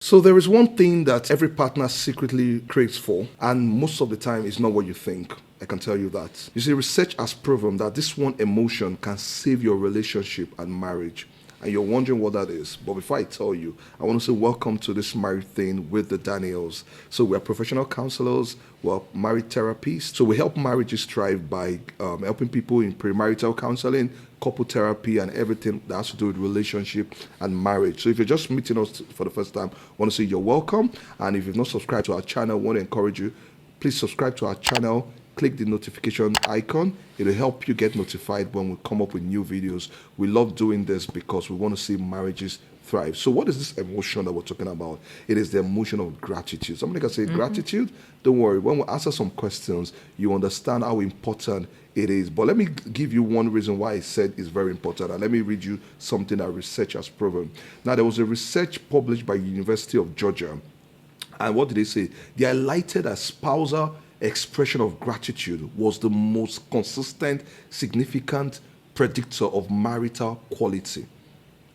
So there is one thing that every partner secretly craves for, and most of the time it's not what you think. I can tell you that. You see, research has proven that this one emotion can save your relationship and marriage. And you're wondering what that is. But before I tell you, I want to say welcome to this married thing with the Daniels. So we're professional counselors, we're married therapists. So we help marriages thrive by helping people in premarital counseling, couple therapy, and everything that has to do with relationship and marriage. So if you're just meeting us for the first time, I want to say you're welcome. And if you've not subscribed to our channel, I want to encourage you, please subscribe to our channel. Click the notification icon. It'll help you get notified when we come up with new videos. We love doing this because we want to see marriages thrive. So what is this emotion that we're talking about? It is the emotion of gratitude. Somebody can say gratitude. Don't worry. When we answer some questions, you understand how important it is. But let me give you one reason why I said it's very important. And let me read you something that research has proven. Now, there was a research published by University of Georgia. And what did they say? They highlighted that spousal expression of gratitude was the most consistent, significant predictor of marital quality.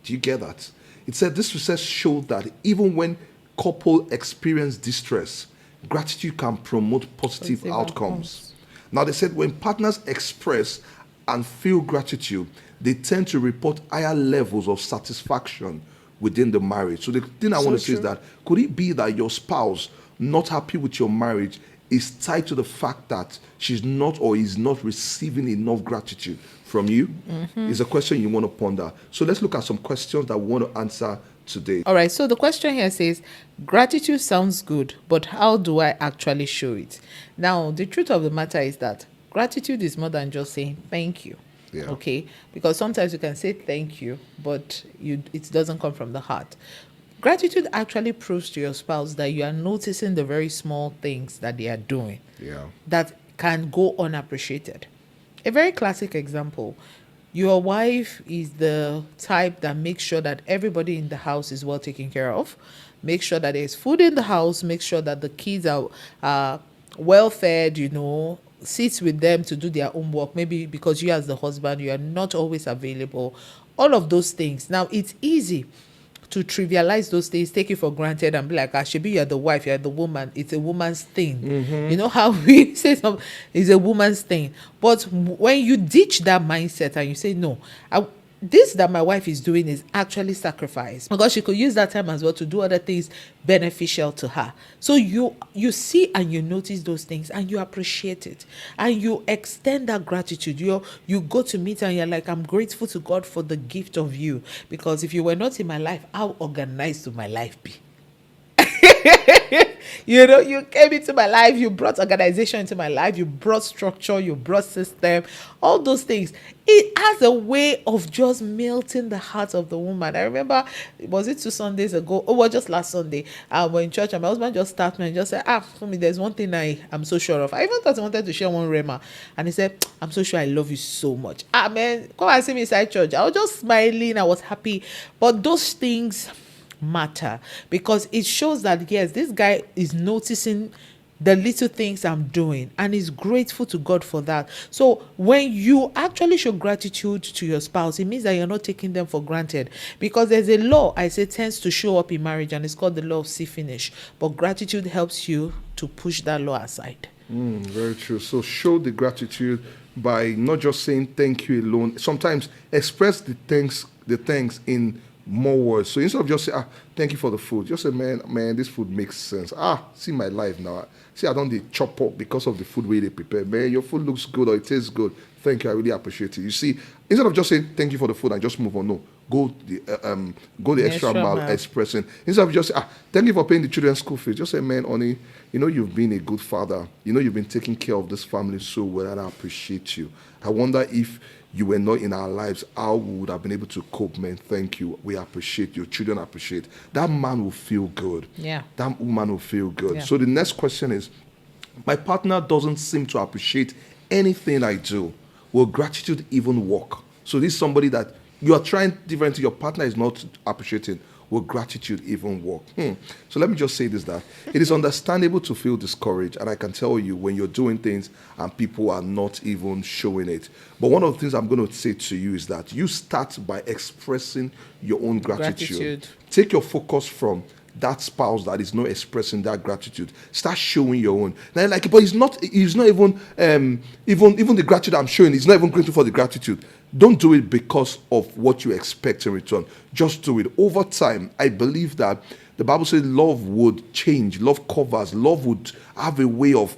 Do you get that? It said this research showed that even when couple experience distress, gratitude can promote positive outcomes. Now, they said when partners express and feel gratitude, they tend to report higher levels of satisfaction within the marriage. So the thing I want to say is that could it be that your spouse not happy with your marriage is tied to the fact that she's not or is not receiving enough gratitude from you? It's a question you want to ponder. So let's look at some questions that we want to answer today. All right, so the question here says, gratitude sounds good, but how do I actually show it? Now, the truth of the matter is that gratitude is more than just saying thank you. Yeah. Okay, because sometimes you can say thank you, but it doesn't come from the heart. Gratitude actually proves to your spouse that you are noticing the very small things that they are doing that can go unappreciated. A very classic example, your wife is the type that makes sure that everybody in the house is well taken care of, make sure that there's food in the house, make sure that the kids are well fed, sits with them to do their homework, maybe because you as the husband, you are not always available, all of those things. Now, it's easy to trivialize those things, take it for granted and be like, Shebi, you're the wife, you're the woman, it's a woman's thing. You know how we say something, it's a woman's thing. But when you ditch that mindset and you say, no, this that my wife is doing is actually sacrifice, because she could use that time as well to do other things beneficial to her. So you see and you notice those things and you appreciate it and you extend that gratitude. You go to meet her and you're like, I'm grateful to God for the gift of you, because if you were not in my life, how organized would my life be? You came into my life, you brought organization into my life, you brought structure, you brought system, all those things. It has a way of just melting the heart of the woman. I remember, was it 2 Sundays ago? Just last Sunday. We're in church and my husband just stopped me and just said, for me, there's one thing I'm so sure of. I even thought I wanted to share one rema. And he said, I'm so sure I love you so much. Man, come and see me inside church. I was just smiling. I was happy. But those things matter, because it shows that yes, this guy is noticing the little things I'm doing and is grateful to God for that. So when you actually show gratitude to your spouse, it means that you're not taking them for granted, because there's a law I say tends to show up in marriage and it's called the law of see finish, but gratitude helps you to push that law aside. Very true. So show the gratitude by not just saying thank you alone. Sometimes express the thanks in more words. So instead of just say, thank you for the food, just say, man, this food makes sense. See my life now. See, I don't need chop up because of the food we prepare. Man, your food looks good or it tastes good. Thank you, I really appreciate it. You see, instead of just saying thank you for the food and just move on, no. Go the extra mile expressing. Instead of just thank you for paying the children's school fees, just say, man, honey, you've been a good father. You've been taking care of this family so well, and I appreciate you. I wonder if you were not in our lives, how we would have been able to cope, man. Thank you. We appreciate your children appreciate. That man will feel good. Yeah. That woman will feel good. Yeah. So the next question is, my partner doesn't seem to appreciate anything I do. Will gratitude even work? So this is somebody that you are trying differently, your partner is not appreciating. Will gratitude even work? So let me just say this, that it is understandable to feel discouraged, and I can tell you when you're doing things and people are not even showing it. But one of the things I'm going to say to you is that you start by expressing your own gratitude. Take your focus from that spouse that is not expressing that gratitude, start showing your own. Now, like, but he's not even even the gratitude I'm showing. He's not even grateful for the gratitude. Don't do it because of what you expect in return. Just do it. Over time, I believe that the Bible says love would change, love covers, love would have a way of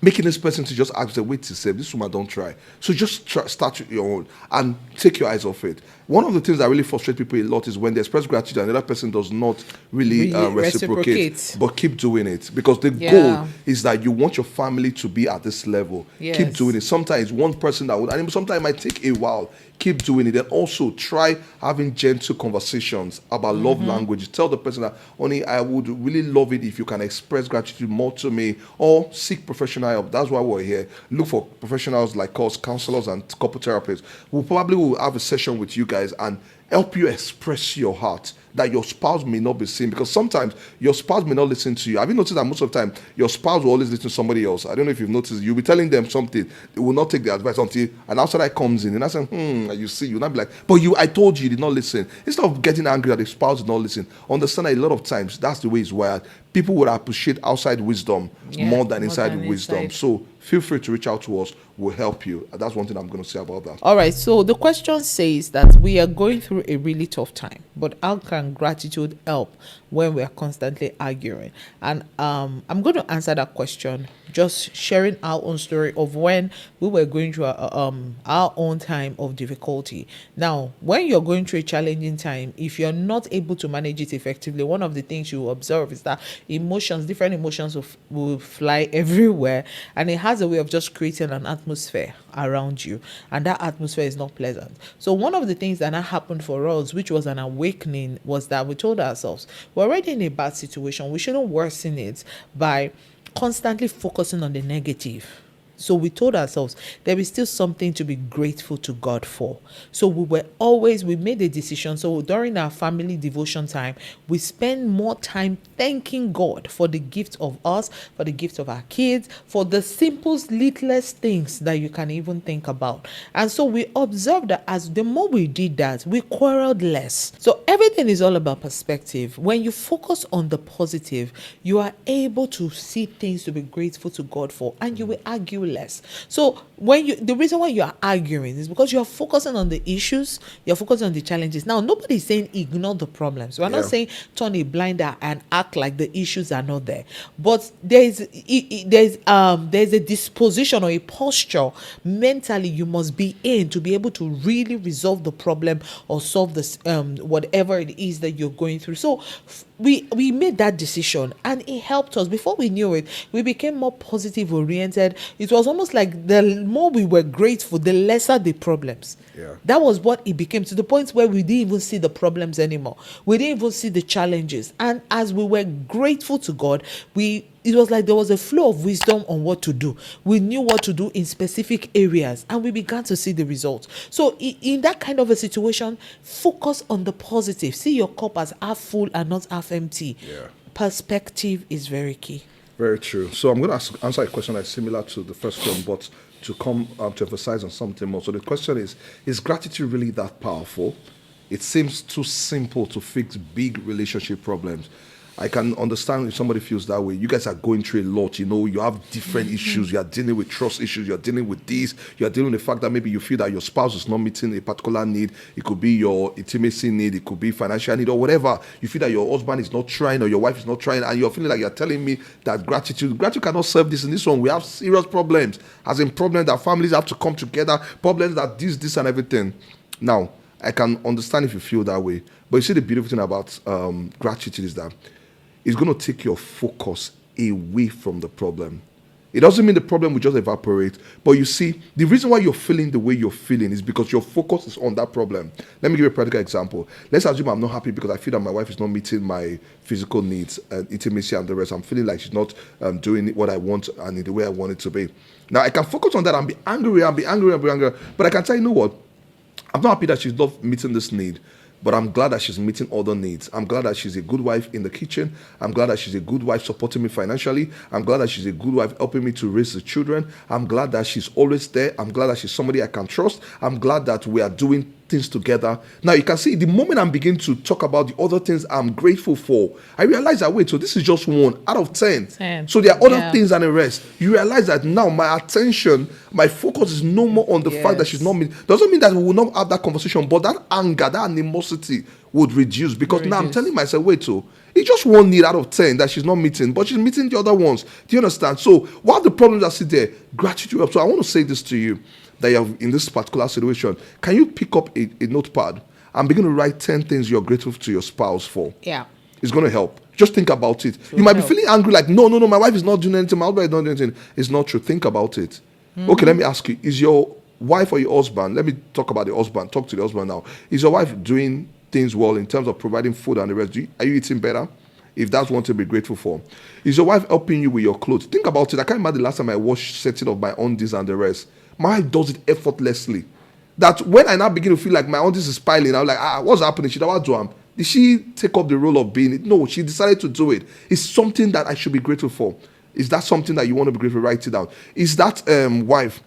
making this person to just ask, wait to say, this woman don't try. So just start with your own and take your eyes off it. One of the things that really frustrates people a lot is when they express gratitude and the other person does not really reciprocate, but keep doing it. Because the goal is that you want your family to be at this level. Yes. Keep doing it. Sometimes one person that would, and sometimes it might take a while. Keep doing it. And also try having gentle conversations about love language. Tell the person that, honey, I would really love it if you can express gratitude more to me, or seek professional help. That's why we're here. Look for professionals like us, counselors and couple therapists. We probably will have a session with you guys and help you express your heart that your spouse may not be seeing, because sometimes your spouse may not listen to you. Have you noticed that most of the time your spouse will always listen to somebody else? I don't know if you've noticed. You'll be telling them something, they will not take the advice until an outsider comes in and I say, you see, you'll not be like, but I told you did not listen. Instead of getting angry that the spouse did not listen, understand that a lot of times that's the way it's wired. People would appreciate outside wisdom more than inside wisdom. So feel free to reach out to us. We'll help you. That's one thing I'm going to say about that. All right. So the question says that we are going through a really tough time, but how can gratitude help when we are constantly arguing? And I'm going to answer that question just sharing our own story of when we were going through our own time of difficulty. Now, when you're going through a challenging time, if you're not able to manage it effectively, one of the things you observe is that different emotions will fly everywhere, and it has a way of just creating an atmosphere around you, and that atmosphere is not pleasant. So one of the things that happened for us, which was an awakening, was that we told ourselves we're already in a bad situation. We shouldn't worsen it by constantly focusing on the negative. So we told ourselves there is still something to be grateful to God for. So we made a decision. So during our family devotion time, we spend more time thanking God for the gift of us, for the gift of our kids, for the simplest, littlest things that you can even think about. And so we observed that as the more we did that, we quarreled less. So everything is all about perspective. When you focus on the positive, you are able to see things to be grateful to God for, and you will argue less. So the reason why you are arguing is because you are focusing on the issues, you're focusing on the challenges. Now, nobody is saying ignore the problems. We're not saying turn a blind eye and act like the issues are not there. But there's a disposition or a posture mentally you must be in to be able to really resolve the problem or solve this whatever it is that you're going through. So we made that decision, and it helped us. Before we knew it, we became more positive oriented. It was almost like the more we were grateful, the lesser the problems. That was what it became, to the point where we didn't even see the problems anymore. We didn't even see the challenges. And as we were grateful to God, it was like there was a flow of wisdom on what to do. We knew what to do in specific areas, and we began to see the results. So in that kind of a situation, focus on the positive. See your cup as half full and not half empty. Perspective is very key. Very true. So I'm going to answer a question that's similar to the first one, but to come to emphasize on something more. So the question is gratitude really that powerful? It seems too simple to fix big relationship problems. I can understand if somebody feels that way. You guys are going through a lot. You have different issues. You are dealing with trust issues. You are dealing with this. You are dealing with the fact that maybe you feel that your spouse is not meeting a particular need. It could be your intimacy need. It could be financial need or whatever. You feel that your husband is not trying or your wife is not trying, and you're feeling like you're telling me that gratitude cannot solve this. In this one, we have serious problems. As in problems that families have to come together. Problems that this and everything. Now, I can understand if you feel that way. But you see, the beautiful thing about gratitude is that it's going to take your focus away from the problem. It doesn't mean the problem will just evaporate. But you see, the reason why you're feeling the way you're feeling is because your focus is on that problem. Let me give you a practical example. Let's assume I'm not happy because I feel that my wife is not meeting my physical needs and intimacy and the rest. I'm feeling like she's not doing what I want and in the way I want it to be. Now, I can focus on that and be angry. But I can tell you know what? I'm not happy that she's not meeting this need. But I'm glad that she's meeting other needs. I'm glad that she's a good wife in the kitchen. I'm glad that she's a good wife supporting me financially. I'm glad that she's a good wife helping me to raise the children. I'm glad that she's always there. I'm glad that she's somebody I can trust. I'm glad that we are doing things together. Now you can see the moment I'm beginning to talk about the other things I'm grateful for, I realize that wait, so this is just 1 out of 10. So there are other things than the rest. You realize that now my attention, my focus is no more on the fact that she's not meeting. Doesn't mean that we will not have that conversation, but that anger, that animosity would reduce, because now I'm telling myself, wait, so it's just 1 need out of 10 that she's not meeting, but she's meeting the other ones. Do you understand? So while the problems are still there, gratitude. So I want to say this to you, that you have in this particular situation. Can you pick up a notepad and begin to write 10 things you're grateful to your spouse for? Yeah. It's going to help. Just think about it. You might be feeling angry, like, no, my wife is not doing anything, my husband is not doing anything. It's not true. Think about it. Okay, let me ask you, is your wife or your husband, let me talk about the husband, talk to the husband now. Is your wife doing things well in terms of providing food and the rest? Are you eating better? If that's one to be grateful for. Is your wife helping you with your clothes? Think about it. I can't remember the last time I washed setting of my undies and the rest. My wife does it effortlessly. That when I now begin to feel like my undies is piling, I'm like, what's happening? She don't do. Did she take up the role of being it? No, she decided to do it. It's something that I should be grateful for. Is that something that you want to be grateful for? Write it down. Is that wife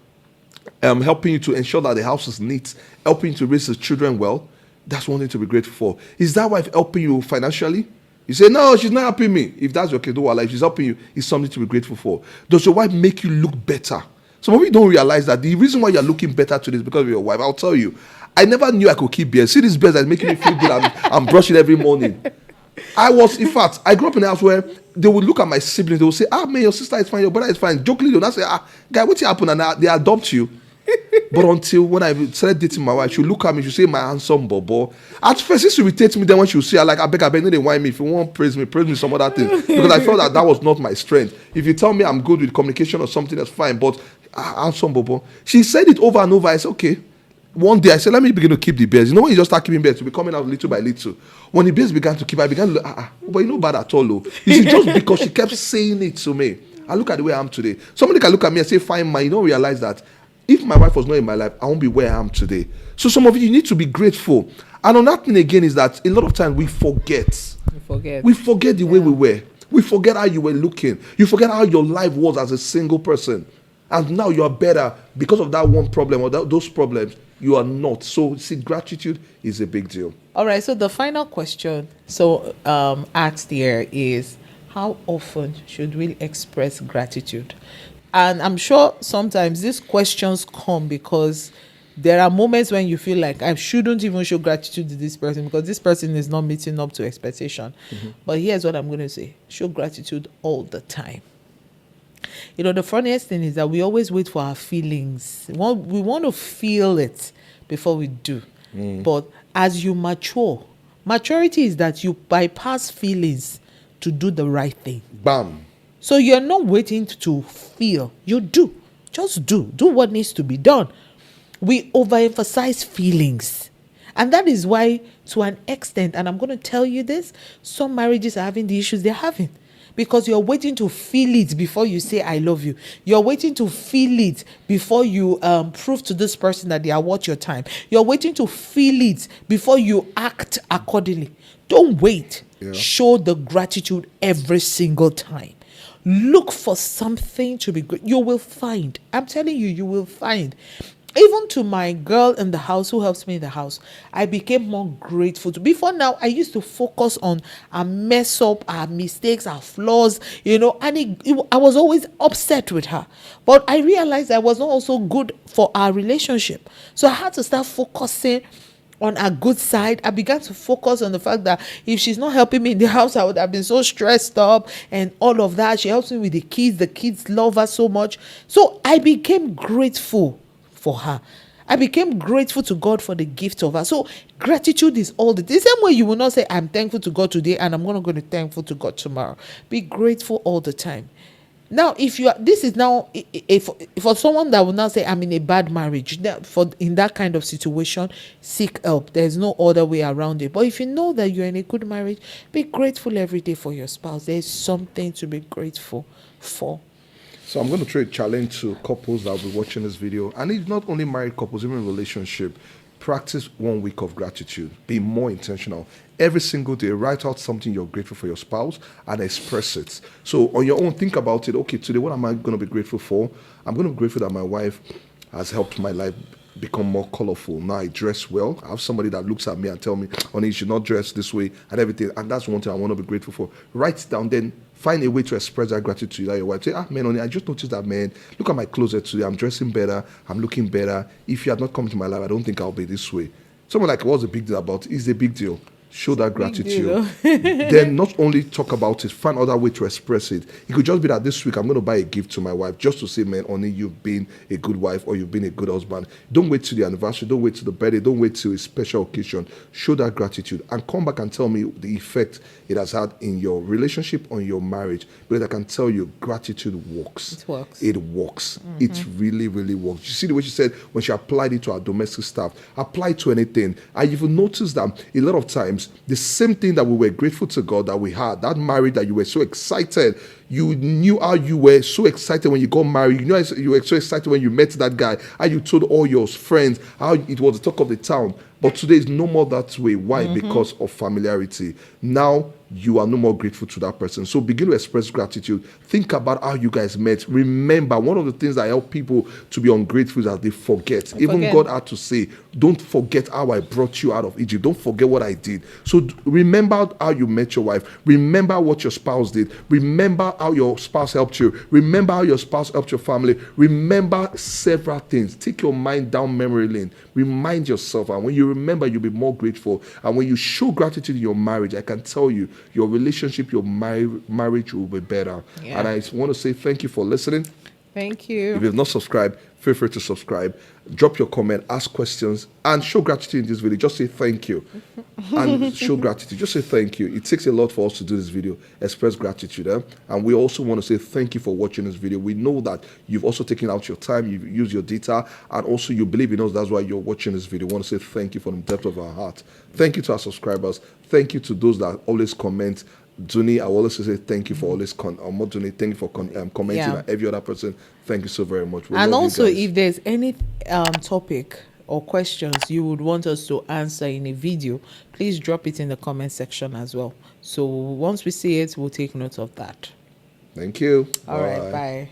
helping you to ensure that the house is neat, helping you to raise the children well? That's one thing to be grateful for. Is that wife helping you financially? You say, no, she's not helping me. If that's your case, don't worry. If she's helping you, it's something to be grateful for. Does your wife make you look better? Some of you don't realize that the reason why you're looking better today is because of your wife. I'll tell you, I never knew I could keep beard. See this beard that's making me feel good. I'm brushing every morning. In fact, I grew up in a house where they would look at my siblings. They would say, man, your sister is fine, your brother is fine. Jokingly, they'll not say, guy, what's happened? And they adopt you. But until when I started dating my wife, she'll look at me, she'll say, my handsome bobo. At first, this irritates me. Then when she'll say, I beg, no, they whine me. If you want praise me some other thing. Because I felt that was not my strength. If you tell me I'm good with communication or something, that's fine. But handsome bobo. She said it over and over. I said, okay. One day I said, let me begin to keep the bears. You know when you just start keeping bears, to be coming out little by little. When the bears began to keep, I began to look, but you know bad at all, though. You see, just because she kept saying it to me. I look at the way I am today. Somebody can look at me and say, fine, man, you don't realize that if my wife was not in my life, I won't be where I am today. So some of you need to be grateful. And on that thing again is that a lot of times we forget. We forget the way we were. We forget how you were looking. You forget how your life was as a single person. And now you are better because of that one problem or those problems. You are not. So see, gratitude is a big deal. All right. So the final question asked here is, how often should we express gratitude? And I'm sure sometimes these questions come because there are moments when you feel like I shouldn't even show gratitude to this person because this person is not meeting up to expectation. But here's what I'm going to say. Show gratitude all the time. You know, the funniest thing is that we always wait for our feelings. We want to feel it before we do. But as you maturity is that you bypass feelings to do the right thing. Bam. So you're not waiting to feel. You do. Just do. Do what needs to be done. We overemphasize feelings. And that is why, to an extent, and I'm going to tell you this, some marriages are having the issues they're having. Because you're waiting to feel it before you say, I love you. You're waiting to feel it before you prove to this person that they are worth your time. You're waiting to feel it before you act accordingly. Don't wait. Yeah. Show the gratitude every single time. Look for something to be good. You will find. I'm telling you, you will find. Even to my girl in the house who helps me in the house, I became more grateful. Before now, I used to focus on our mess up, our mistakes, our flaws, and I was always upset with her. But I realized I was not also good for our relationship. So I had to start focusing on a good side. I began to focus on the fact that if she's not helping me in the house, I would have been so stressed up and all of that. She helps me with the kids. The kids love her so much. So I became grateful for her. I became grateful to God for the gift of her. So gratitude is all the same way you will not say, I'm thankful to God today and I'm going to go to thankful to God tomorrow. Be grateful all the time. Now, for someone that will now say, I'm in a bad marriage, in that kind of situation, seek help. There's no other way around it. But if you know that you're in a good marriage, be grateful every day for your spouse. There's something to be grateful for. So I'm going to throw a challenge to couples that will be watching this video. And it's not only married couples, even in relationship. Practice 1 week of gratitude. Be more intentional. Every single day, write out something you're grateful for your spouse and express it. So on your own, think about it. Okay, today, what am I going to be grateful for? I'm going to be grateful that my wife has helped my life become more colorful. Now I dress well. I have somebody that looks at me and tell me, honey, you should not dress this way and everything. And that's one thing I want to be grateful for. Write it down, then find a way to express that gratitude to your wife. Say, man, honey, I just noticed that, man. Look at my closet today. I'm dressing better. I'm looking better. If you had not come to my life, I don't think I'll be this way. Someone like, what's the big deal about it? It's a big deal. Show that gratitude. Then not only talk about it, find other way to express it. It could just be that this week I'm going to buy a gift to my wife just to say, man, honey, you've been a good wife or you've been a good husband. Don't wait till the anniversary. Don't wait till the birthday. Don't wait till a special occasion. Show that gratitude and come back and tell me the effect it has had in your relationship or in your marriage. Because I can tell you, gratitude works. It works. It works. It really, really works. You see the way she said when she applied it to our domestic staff, apply to anything. I even noticed that a lot of times, the same thing that we were grateful to God that we had, that marriage that you were so excited, you knew how you were so excited when you got married, you knew you were so excited when you met that guy, how you told all your friends, how it was the talk of the town. But today is no more that way. Why? Because of familiarity. Now you are no more grateful to that person. So begin to express gratitude. Think about how you guys met. Remember, one of the things that help people to be ungrateful is that they forget. Even God had to say, don't forget how I brought you out of Egypt. Don't forget what I did. So remember how you met your wife. Remember what your spouse did. Remember how your spouse helped you. Remember how your spouse helped your family. Remember several things. Take your mind down memory lane. Remind yourself. And when you remember, you'll be more grateful. And when you show gratitude in your marriage, I can tell you, your relationship, your marriage will be better. Yeah. And I want to say thank you for listening. Thank you. If you've not subscribed, feel free to subscribe. Drop your comment, ask questions, and show gratitude in this video. Just say thank you. And show gratitude. Just say thank you. It takes a lot for us to do this video. Express gratitude. And we also want to say thank you for watching this video. We know that you've also taken out your time, you've used your data, and also you believe in us. That's why you're watching this video. We want to say thank you from the depth of our heart. Thank you to our subscribers. Thank you to those that always comment. Duni, I will always say thank you for always Duni, thank you for commenting. And every other person, thank you so very much. And also, if there's any topic or questions you would want us to answer in a video, please drop it in the comment section as well. So once we see it, we'll take note of that. Thank you. All right, bye.